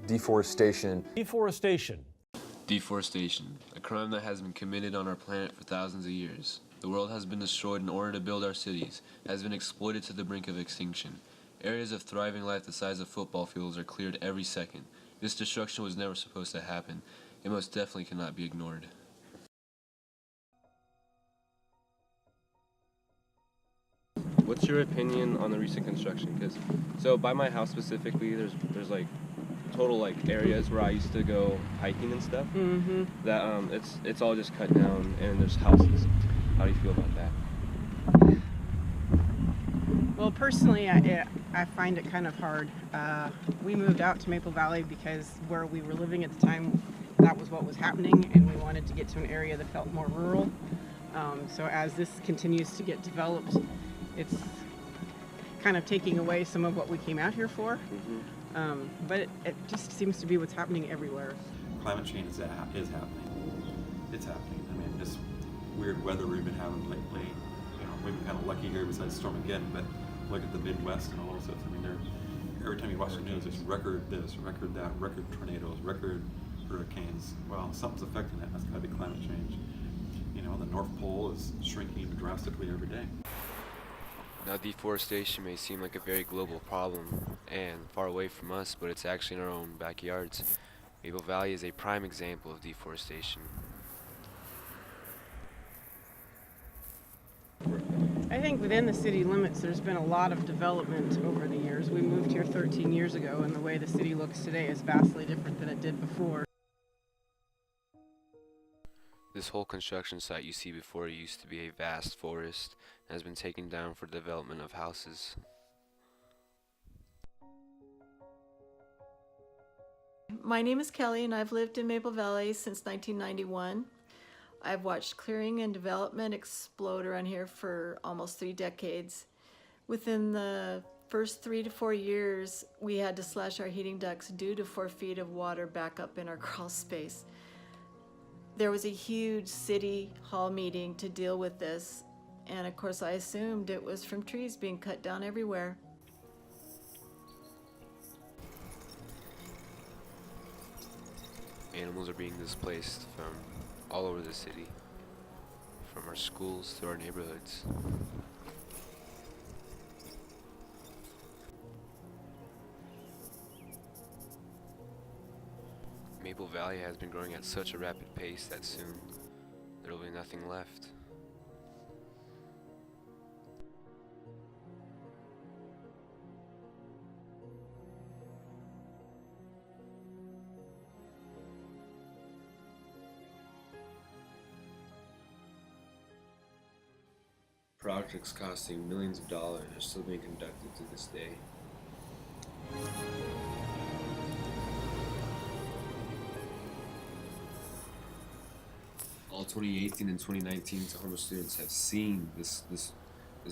Deforestation. Deforestation. Deforestation, a crime that has been committed on our planet for thousands of years. The world has been destroyed in order to build our cities, has been exploited to the brink of extinction. Areas of thriving life the size of football fields are cleared every second. This destruction was never supposed to happen. It most definitely cannot be ignored. What's your opinion on the recent construction? So by my house specifically, there's like total like areas where I used to go hiking and stuff. That it's all just cut down and there's houses. How do you feel about that? Well, personally, I find it kind of hard. We moved out to Maple Valley because where we were living at the time, that was what was happening, and we wanted to get to an area that felt more rural. So as this continues to get developed, it's kind of taking away some of what we came out here for. But it just seems to be what's happening everywhere. Climate change is happening. It's happening. I mean, this weird weather we've been having lately, you know, we've been kind of lucky here besides Stormageddon, but look at the Midwest and all those stuff. I mean, every time you watch the news, there's record this, record that, record tornadoes, record hurricanes. Well, something's affecting that. That's got to be climate change. You know, the North Pole is shrinking drastically every day. Now, deforestation may seem like a very global problem and far away from us, but it's actually in our own backyards. Maple Valley is a prime example of deforestation. I think within the city limits, there's been a lot of development over the years. We moved here 13 years ago, and the way the city looks today is vastly different than it did before. This whole construction site you see before you used to be a vast forest and has been taken down for the development of houses. My name is Kelly, and I've lived in Maple Valley since 1991. I've watched clearing and development explode around here for almost 3 decades. Within the first 3 to 4 years, we had to slash our heating ducts due to 4 feet of water back up in our crawl space. There was a huge city hall meeting to deal with this, and of course I assumed it was from trees being cut down everywhere. Animals are being displaced from all over the city, from our schools to our neighborhoods. Maple Valley has been growing at such a rapid pace that soon there will be nothing left. Projects costing millions of dollars are still being conducted to this day. All 2018 and 2019 Tahoma students have seen this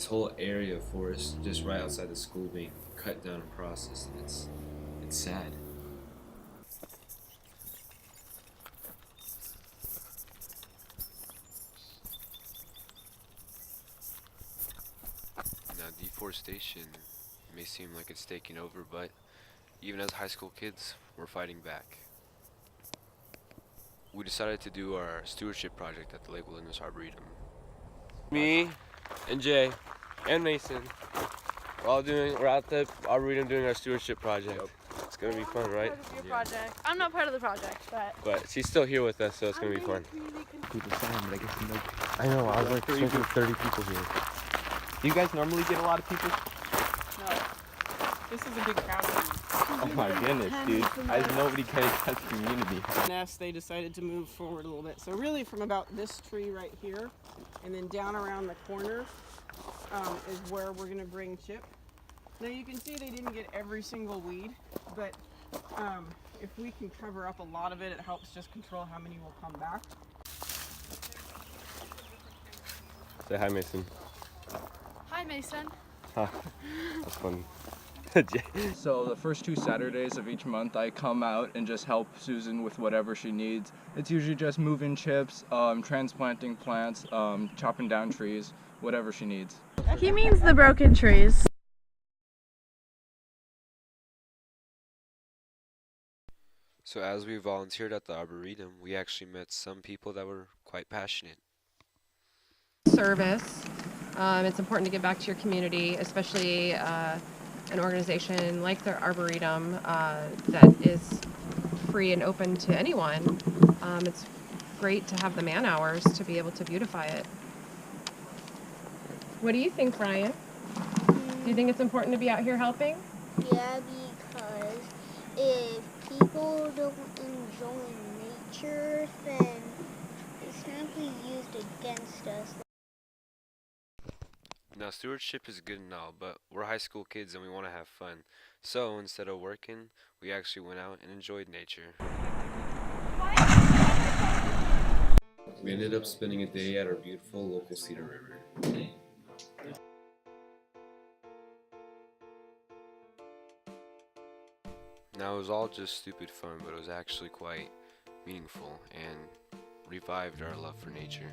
whole area of forest just right outside the school being cut down and processed, and it's sad. Now, deforestation may seem like it's taking over, but even as high school kids, we're fighting back. We decided to do our stewardship project at the Lake Wilderness Arboretum. Me and Jay and Mason, we're at the Arboretum doing our stewardship project. Yep. It's gonna be fun, right? Project. I'm not part of the project, But she's still here with us, so it's gonna be fun. People saying, but I guess you know. I know, I was like expecting 30 people here. Do you guys normally get a lot of people? No, this is a big crowd. Oh my goodness, dude. Nobody cares about the community. Nest, they decided to move forward a little bit. So really from about this tree right here and then down around the corner is where we're going to bring Chip. Now you can see they didn't get every single weed, but if we can cover up a lot of it, it helps just control how many will come back. Say hi, Mason. Hi, Mason. Huh. That's fun. So the first 2 Saturdays of each month I come out and just help Susan with whatever she needs. It's usually just moving chips, transplanting plants, chopping down trees, whatever she needs. He means the broken trees. So as we volunteered at the Arboretum, we actually met some people that were quite passionate. Service. It's important to give back to your community, especially an organization like the Arboretum that is free and open to anyone. It's great to have the man hours to be able to beautify it. What do you think, Brian? Do you think it's important to be out here helping? Yeah, because if people don't enjoy nature, then it's going to be used against us. Now, stewardship is good and all, but we're high school kids and we want to have fun. So, instead of working, we actually went out and enjoyed nature. We ended up spending a day at our beautiful local Cedar River. Now, it was all just stupid fun, but it was actually quite meaningful and revived our love for nature.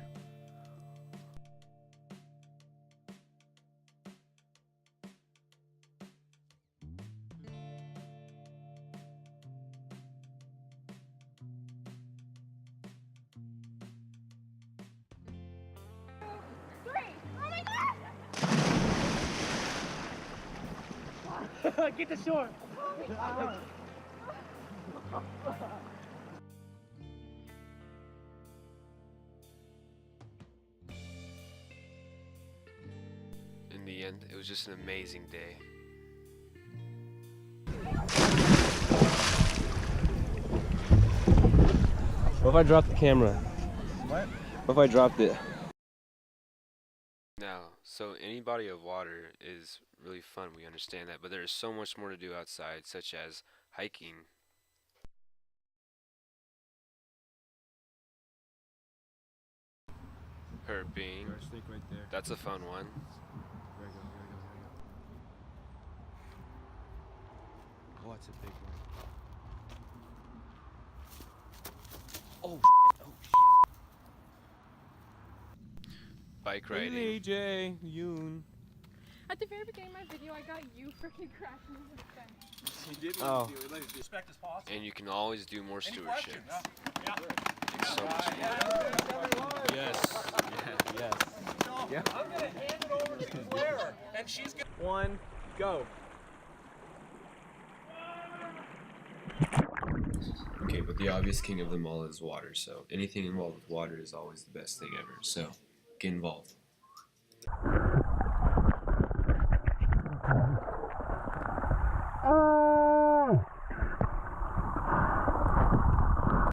Get the shore. In the end, it was just an amazing day. What if I dropped the camera? What? What if I dropped it? Now, so any body of water is really fun, we understand that, but there is so much more to do outside, such as hiking. Herping. There's a snake right there. That's a fun one. Here we go, here we go, here we go. Oh, it's a big one. Oh, shit. Oh, shit. Bike riding. AJ, Yoon. At the very beginning of my video, I got you freaking crashing into the fence. He did what he did. Respect as possible. And you can always do more stewardship. Yeah. It's so much more. Yes. Yes. Yeah. I'm gonna hand it over to Claire, and she's gonna. One, go. Okay, but the obvious king of them all is water, so anything involved with water is always the best thing ever, so get involved.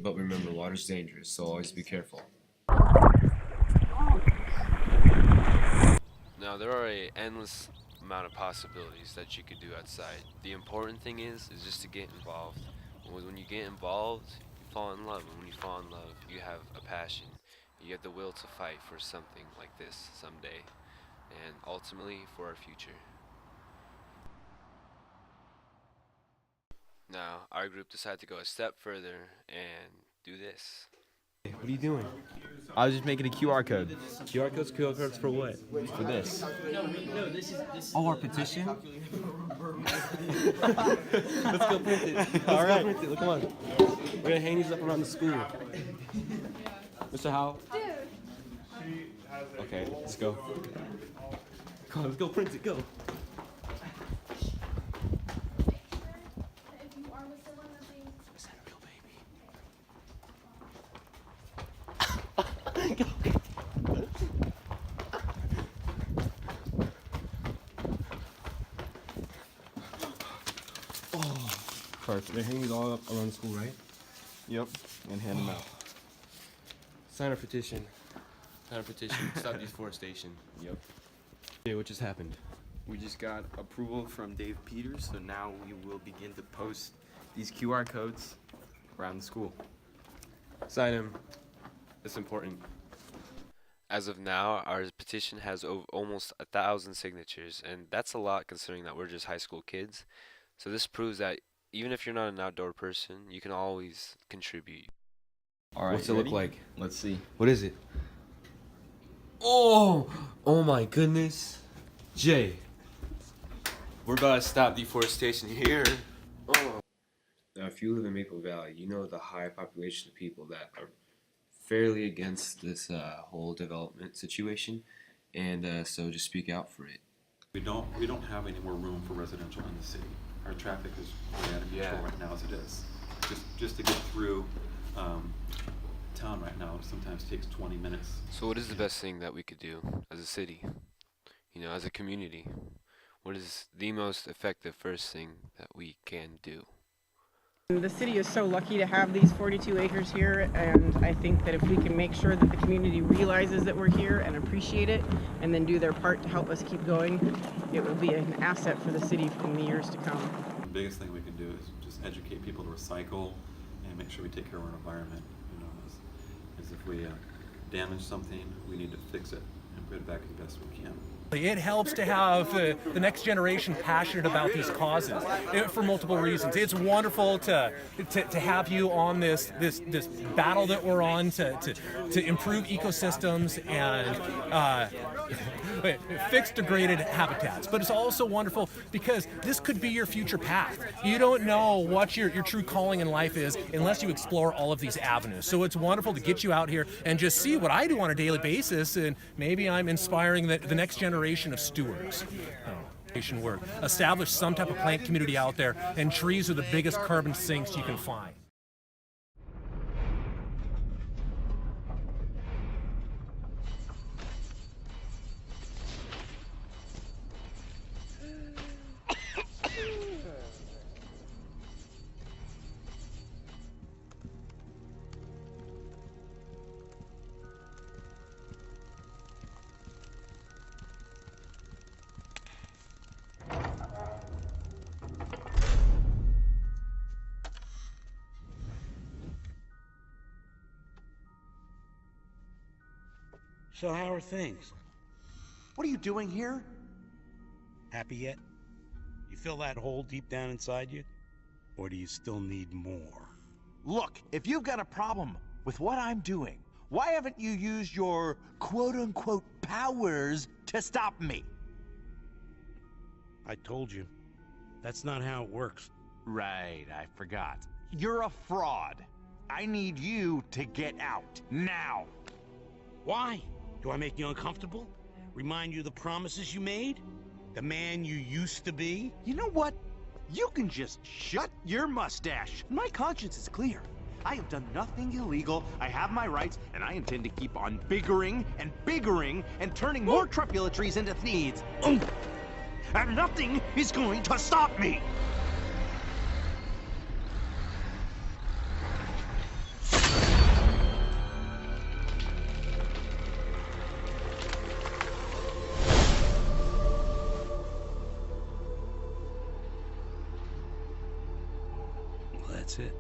But remember, water's dangerous, so always be careful. Now, there are an endless amount of possibilities that you could do outside. The important thing is just to get involved. When you get involved, you fall in love. And when you fall in love, you have a passion. You have the will to fight for something like this someday. And ultimately, for our future. Now, our group decided to go a step further and do this. What are you doing? I was just making a QR code QR codes for what? for this. Oh, our petition? Let's go print it. Let's go print it. Look, come on. We're gonna hang these up around the school. Mr. Howell? Dude. Okay, let's go. Come on, let's go print it. Go. Is that a real baby? Oh, perfect. They're hanging these all up around the school, right? Yep, and hand them out. Sign our petition. Sign our petition. Stop deforestation. Yep. Okay, what just happened? We just got approval from Dave Peters, so now we will begin to post these QR codes around the school. Sign him. It's important. As of now, our petition has almost 1,000 signatures, and that's a lot considering that we're just high school kids. So this proves that even if you're not an outdoor person, you can always contribute. All right, What's it look like? Let's see. What is it? Oh my goodness. Jay, we're about to stop deforestation here. Oh. Now, if you live in Maple Valley, you know the high population of people that are fairly against this whole development situation, and so just speak out for it. We don't have any more room for residential in the city. Our traffic is way out of control right now as it is. Just to get through town right now sometimes takes 20 minutes. So what is the best thing that we could do as a city, as a community? What is the most effective first thing that we can do? The city is so lucky to have these 42 acres here, and I think that if we can make sure that the community realizes that we're here and appreciate it, and then do their part to help us keep going, it will be an asset for the city in the years to come. The biggest thing we can do is just educate people to recycle and make sure we take care of our environment. As if we damage something, we need to fix it and put it back as best we can. It helps to have the next generation passionate about these causes for multiple reasons. It's wonderful to have you on this battle that we're on to improve ecosystems and fix degraded habitats. But it's also wonderful because this could be your future path. You don't know what your true calling in life is unless you explore all of these avenues. So it's wonderful to get you out here and just see what I do on a daily basis, and maybe I'm inspiring the next generation of stewards. Work. Establish some type of plant community out there, and trees are the biggest carbon sinks you can find. So how are things? What are you doing here? Happy yet? You feel that hole deep down inside you? Or do you still need more? Look, if you've got a problem with what I'm doing, why haven't you used your quote-unquote powers to stop me? I told you. That's not how it works. Right, I forgot. You're a fraud. I need you to get out, now. Why? Do I make you uncomfortable? Remind you of the promises you made? The man you used to be? You know what? You can just shut your mustache. My conscience is clear. I have done nothing illegal, I have my rights, and I intend to keep on biggering and turning more trees into needs. And nothing is going to stop me! That's it.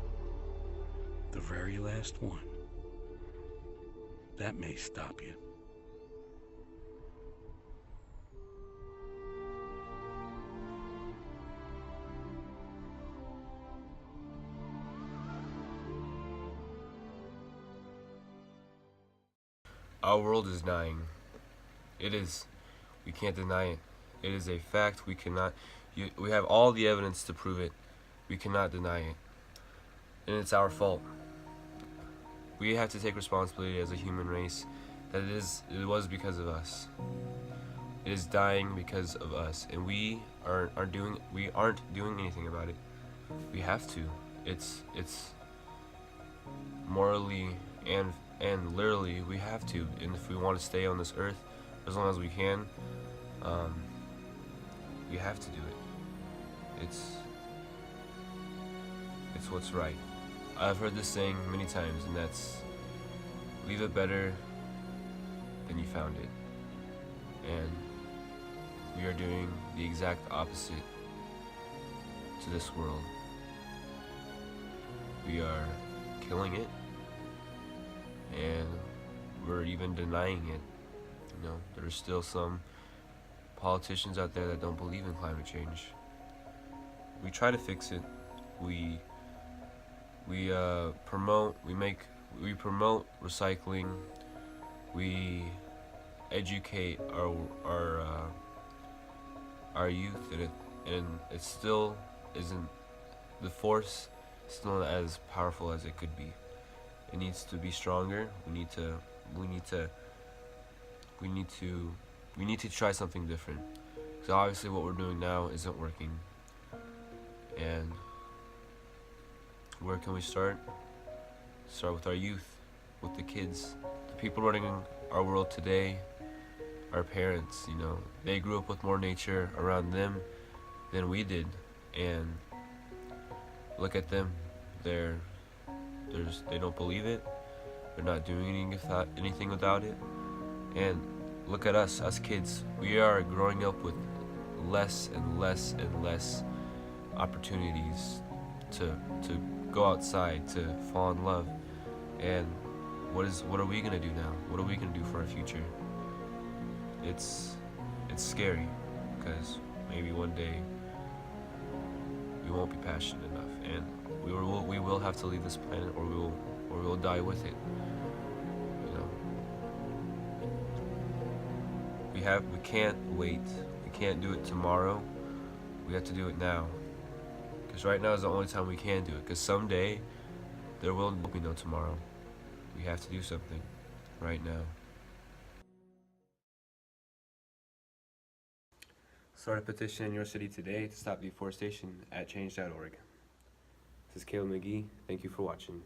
The very last one. That may stop you. Our world is dying. It is. We can't deny it. It is a fact. We cannot. We have all the evidence to prove it. We cannot deny it. And it's our fault. We have to take responsibility as a human race that it was because of us. It is dying because of us, and we aren't doing anything about it. We have to. It's morally and literally we have to. And if we want to stay on this earth as long as we can, we have to do it. It's what's right. I've heard this saying many times, and that's, leave it better than you found it. And we are doing the exact opposite to this world. We are killing it, and we're even denying it. There's still some politicians out there that don't believe in climate change. We try to fix it. We promote recycling. We educate our youth, and it still isn't. The force it's not as powerful as it could be. It needs to be stronger. We need to try something different. So obviously what we're doing now isn't working. And where can we start? Start with our youth, with the kids, the people running our world today, our parents, you know. They grew up with more nature around them than we did, and look at them. They don't believe it. They're not doing anything without it. And look at us kids. We are growing up with less and less and less opportunities to go outside, to fall in love. And what are we gonna do now? What are we gonna do for our future? It's scary, because maybe one day we won't be passionate enough, and we will have to leave this planet, or we will die with it. You know, we can't wait. We can't do it tomorrow. We have to do it now, because right now is the only time we can do it. Because someday there will be no tomorrow. We have to do something right now. Start a petition in your city today to stop deforestation at change.org. This is Kaleb Magee. Thank you for watching.